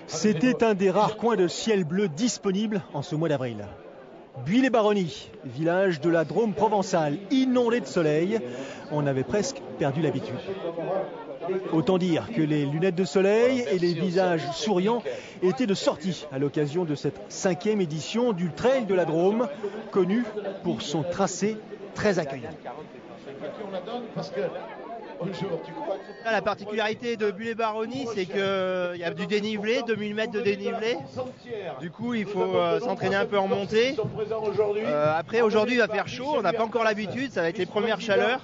C'était un des rares coins de ciel bleu disponibles en ce mois d'avril. Buis-les-Baronnies, village de la Drôme provençale, inondé de soleil, on avait presque perdu l'habitude. Autant dire que les lunettes de soleil et les visages souriants étaient de sortie à l'occasion de cette 5e édition du Trail de la Drôme, connu pour son tracé très accueillant. La particularité de Buis-les-Baronnies, c'est qu'il y a du dénivelé, 2000 mètres de dénivelé. Du coup, il faut s'entraîner un peu en montée. Après, aujourd'hui, il va faire chaud. On n'a pas encore l'habitude. Ça va être les premières chaleurs.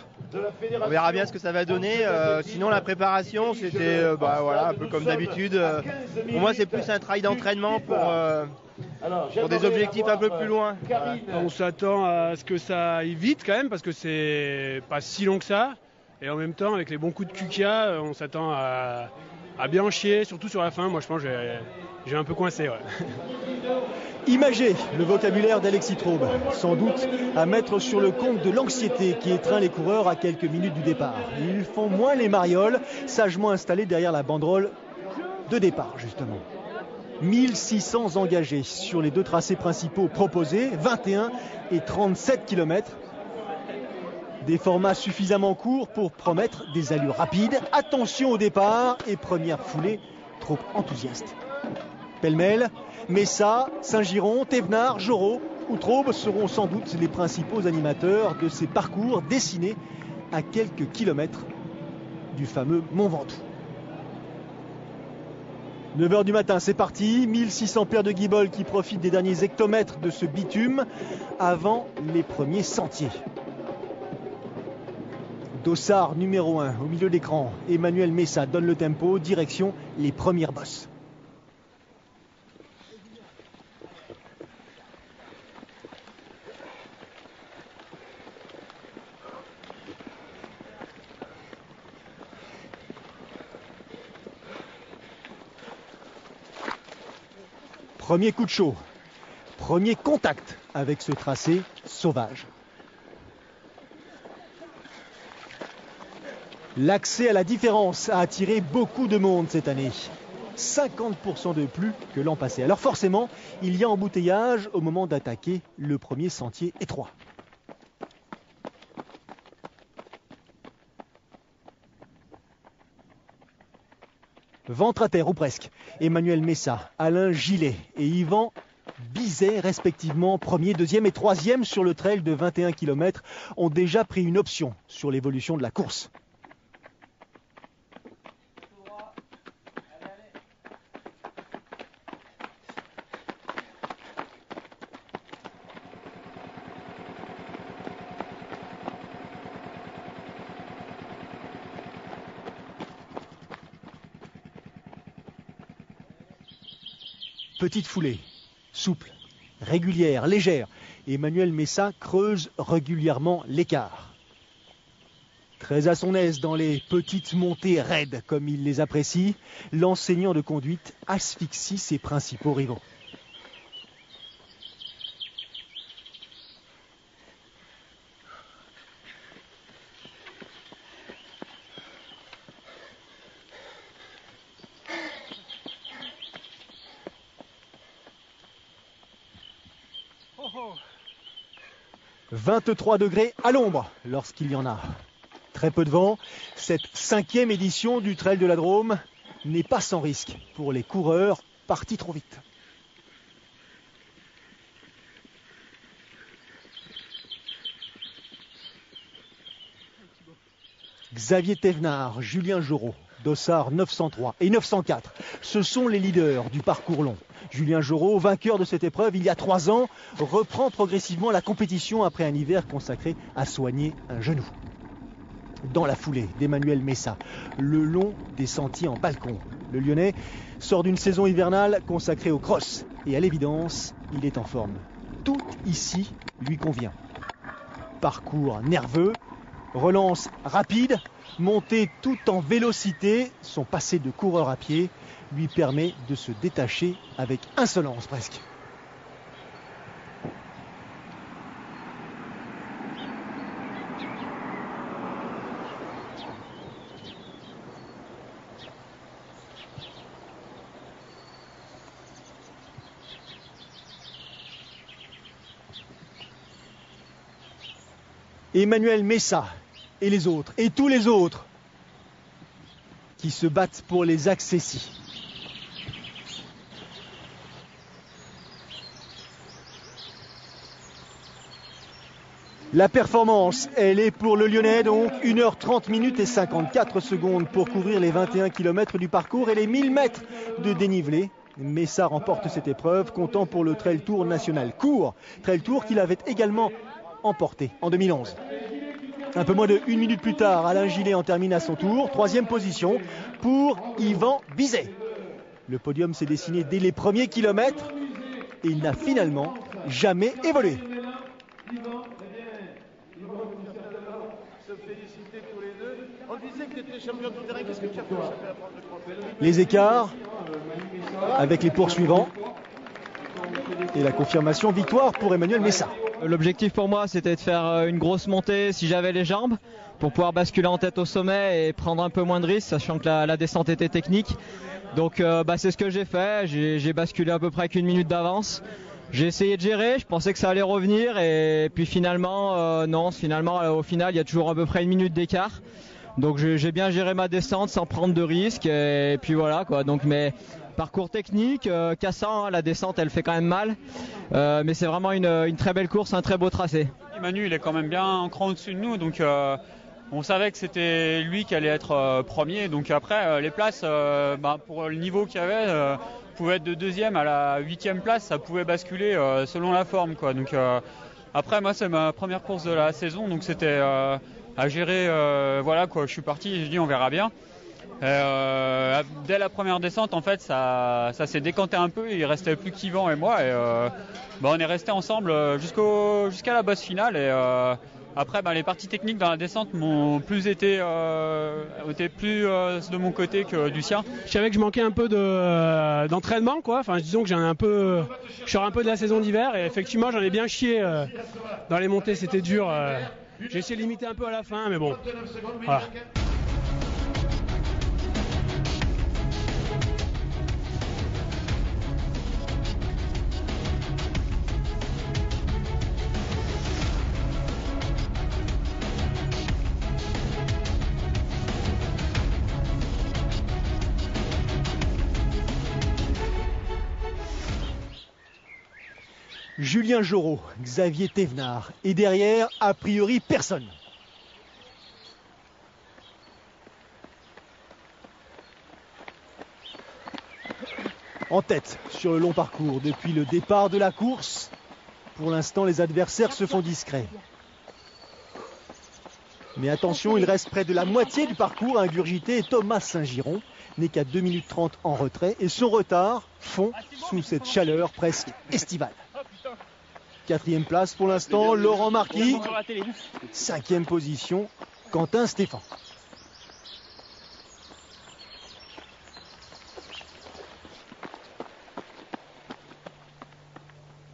On verra bien ce que ça va donner. Sinon, la préparation, c'était un peu comme d'habitude. Pour moi, c'est plus un trail d'entraînement pour des objectifs un peu plus loin. On s'attend à ce que ça aille vite quand même, parce que c'est pas si long que ça. Et en même temps, avec les bons coups de cul qu'il y a, on s'attend à bien en chier, surtout sur la fin. Moi, je pense que j'ai un peu coincé. Ouais. Imagez le vocabulaire d'Alexis Traube, sans doute à mettre sur le compte de l'anxiété qui étreint les coureurs à quelques minutes du départ. Ils font moins les marioles, sagement installés derrière la banderole de départ, justement. 1600 engagés sur les deux tracés principaux proposés, 21 et 37 km. Des formats suffisamment courts pour promettre des allures rapides. Attention au départ et première foulée trop enthousiaste. Pêle-mêle, Messa, Saint-Giron, Thévenard, Jorot ou Traube seront sans doute les principaux animateurs de ces parcours dessinés à quelques kilomètres du fameux Mont Ventoux. 9h du matin, c'est parti. 1600 paires de guiboles qui profitent des derniers hectomètres de ce bitume avant les premiers sentiers. Dossard numéro 1 au milieu de l'écran. Emmanuel Messa donne le tempo, direction les premières bosses. Premier coup de chaud, premier contact avec ce tracé sauvage. L'accès à la différence a attiré beaucoup de monde cette année. 50% de plus que l'an passé. Alors forcément, il y a embouteillage au moment d'attaquer le premier sentier étroit. Ventre à terre ou presque. Emmanuel Messa, Alain Gillet et Yvan Bizet, respectivement premier, deuxième et troisième sur le trail de 21 km, ont déjà pris une option sur l'évolution de la course. Petite foulée, souple, régulière, légère. Emmanuel Messa creuse régulièrement l'écart. Très à son aise dans les petites montées raides, comme il les apprécie, l'enseignant de conduite asphyxie ses principaux rivaux. Oh. 23 degrés à l'ombre lorsqu'il y en a. Très peu de vent. Cette 5e édition du Trail de la Drôme n'est pas sans risque pour les coureurs partis trop vite. Xavier Thévenard, Julien Jorot, Dossard 903 et 904. Ce sont les leaders du parcours long. Julien Jorot, vainqueur de cette épreuve il y a 3 ans, reprend progressivement la compétition après un hiver consacré à soigner un genou. Dans la foulée d'Emmanuel Messa, le long des sentiers en balcon. Le Lyonnais sort d'une saison hivernale consacrée au cross et à l'évidence, il est en forme. Tout ici lui convient. Parcours nerveux, relance rapide, montée tout en vélocité, son passé de coureur à pied lui permet de se détacher avec insolence presque. Emmanuel Messa et les autres, et tous les autres qui se battent pour les accessis. La performance, elle est pour le Lyonnais, donc 1h30 minutes et 54 secondes pour couvrir les 21 km du parcours et les 1000 mètres de dénivelé. Messa remporte cette épreuve, comptant pour le Trail Tour national court. Trail Tour qu'il avait également emporté en 2011. Un peu moins de 1 minute plus tard, Alain Gillet en termine à son tour. 3e position pour Yvan Bizet. Le podium s'est dessiné dès les premiers kilomètres et il n'a finalement jamais évolué. Les écarts avec les poursuivants et la confirmation victoire pour Emmanuel Messa. L'objectif pour moi c'était de faire une grosse montée si j'avais les jambes pour pouvoir basculer en tête au sommet et prendre un peu moins de risques, sachant que la descente était technique. Donc c'est ce que j'ai fait, j'ai basculé à peu près avec 1 minute d'avance. J'ai essayé de gérer, je pensais que ça allait revenir et puis finalement non, au final il y a toujours à peu près 1 minute d'écart. Donc j'ai bien géré ma descente sans prendre de risques et puis voilà quoi. Donc mais parcours technique, cassant, la descente elle fait quand même mal, mais c'est vraiment une très belle course, un très beau tracé. Manu il est quand même bien un cran au-dessus de nous, donc on savait que c'était lui qui allait être premier. Donc après les places, pour le niveau qu'il y avait, pouvait être de 2e à la 8e place, ça pouvait basculer selon la forme quoi. Donc après moi c'est ma première course de la saison, donc c'était à gérer, voilà quoi. Je suis parti et j'ai dit on verra bien. Dès la première descente en fait ça s'est décanté un peu, il restait plus qu'Yvan et moi et on est resté ensemble jusqu'à la bosse finale et après les parties techniques dans la descente m'ont plus été plus de mon côté que du sien. Je savais que je manquais un peu d'entraînement quoi, enfin disons que je sors un peu de la saison d'hiver et effectivement j'en ai bien chié dans les montées, c'était dur. J'ai essayé de limiter un peu à la fin mais bon voilà. Julien Jorot, Xavier Thévenard et derrière, a priori, personne. En tête sur le long parcours depuis le départ de la course. Pour l'instant, les adversaires se font discrets. Mais attention, il reste près de la moitié du parcours à ingurgiter et Thomas Saint-Giron n'est qu'à 2 minutes 30 en retrait et son retard fond sous cette chaleur presque estivale. 4e place pour l'instant, Laurent Marquis. 5e position, Quentin Stéphane.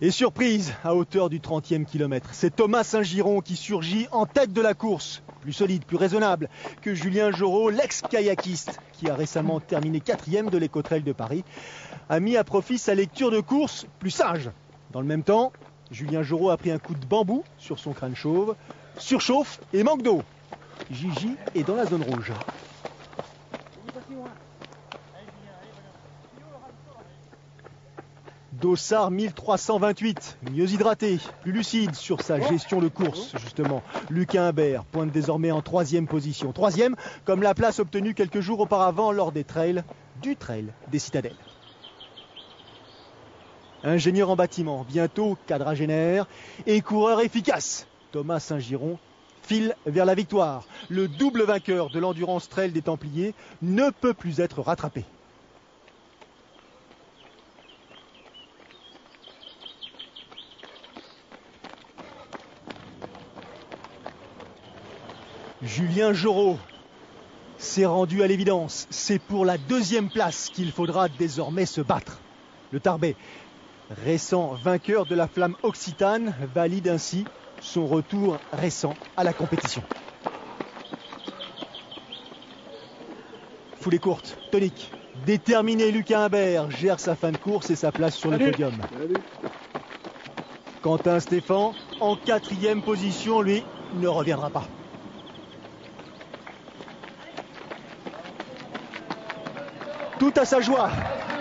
Et surprise à hauteur du 30e kilomètre, c'est Thomas Saint-Giron qui surgit en tête de la course. Plus solide, plus raisonnable que Julien Jorot, l'ex-kayakiste qui a récemment terminé 4e de l'Éco-Trail de Paris, a mis à profit sa lecture de course plus sage. Dans le même temps, Julien Jorot a pris un coup de bambou sur son crâne chauve, surchauffe et manque d'eau. Gigi est dans la zone rouge. Dossard 1328, mieux hydraté, plus lucide sur sa gestion de course justement. Lucas Humbert pointe désormais en 3e position. 3e comme la place obtenue quelques jours auparavant lors des trails du Trail des Citadelles. Ingénieur en bâtiment, bientôt quadragénaire et coureur efficace. Thomas Saint-Giron file vers la victoire. Le double vainqueur de l'Endurance Trail des Templiers ne peut plus être rattrapé. Julien Jorot s'est rendu à l'évidence. C'est pour la 2e place qu'il faudra désormais se battre. Le Tarbais, récent vainqueur de la Flamme Occitane, valide ainsi son retour récent à la compétition. Foulée courte, tonique, déterminé Lucas Humbert gère sa fin de course et sa place sur le podium. Quentin Stéphane en 4e position, lui, ne reviendra pas. Tout à sa joie,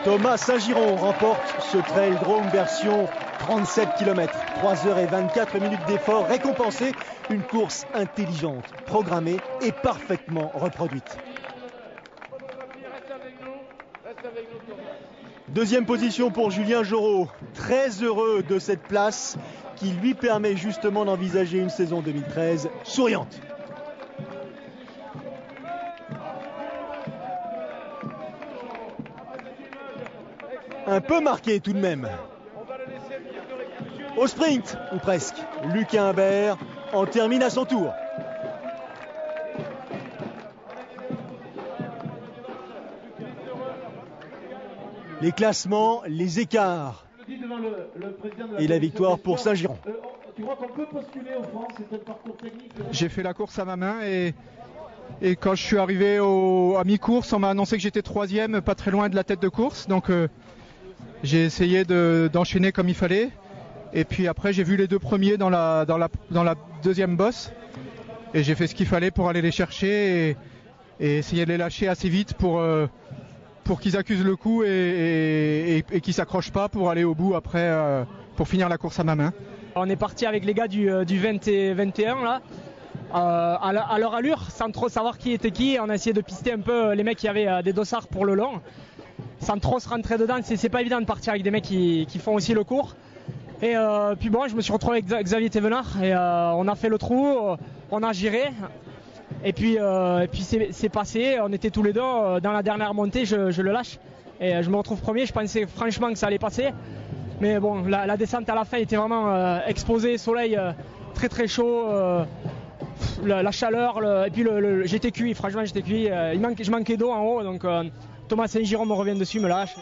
Thomas Saint-Giron remporte ce Trail Drome version 37 km. 3h24 d'effort récompensé. Une course intelligente, programmée et parfaitement reproduite. Deuxième position pour Julien Jorot. Très heureux de cette place qui lui permet justement d'envisager une saison 2013 souriante. Un peu marqué tout de même. Au sprint, ou presque, Lucas Humbert en termine à son tour. Les classements, les écarts. Et la victoire pour Saint-Giron. J'ai fait la course à ma main et quand je suis arrivé à mi-course, on m'a annoncé que j'étais 3e, pas très loin de la tête de course. Donc j'ai essayé d'enchaîner comme il fallait. Et puis après, j'ai vu les deux premiers dans la deuxième bosse. Et j'ai fait ce qu'il fallait pour aller les chercher et essayer de les lâcher assez vite pour qu'ils accusent le coup et qu'ils s'accrochent pas pour aller au bout après, pour finir la course à ma main. On est parti avec les gars du 20 et 21 là, à leur allure, sans trop savoir qui était qui. On a essayé de pister un peu les mecs qui avaient des dossards pour le long, sans trop se rentrer dedans. C'est pas évident de partir avec des mecs qui font aussi le cours. Et puis bon, je me suis retrouvé avec Xavier Thévenard et on a fait le trou, on a giré. Et puis c'est passé, on était tous les deux dans la dernière montée, je le lâche et je me retrouve premier. Je pensais franchement que ça allait passer, mais bon, la descente à la fin était vraiment exposée, soleil très très chaud, la chaleur, et puis j'étais cuit, franchement j'étais cuit, je manquais d'eau en haut, donc Thomas Saint-Giron me revient dessus, me lâche.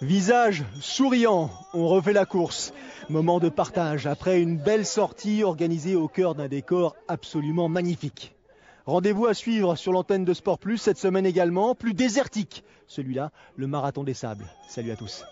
Visage souriant, on refait la course. Moment de partage après une belle sortie organisée au cœur d'un décor absolument magnifique. Rendez-vous à suivre sur l'antenne de Sport Plus cette semaine également, plus désertique. Celui-là, le Marathon des Sables. Salut à tous.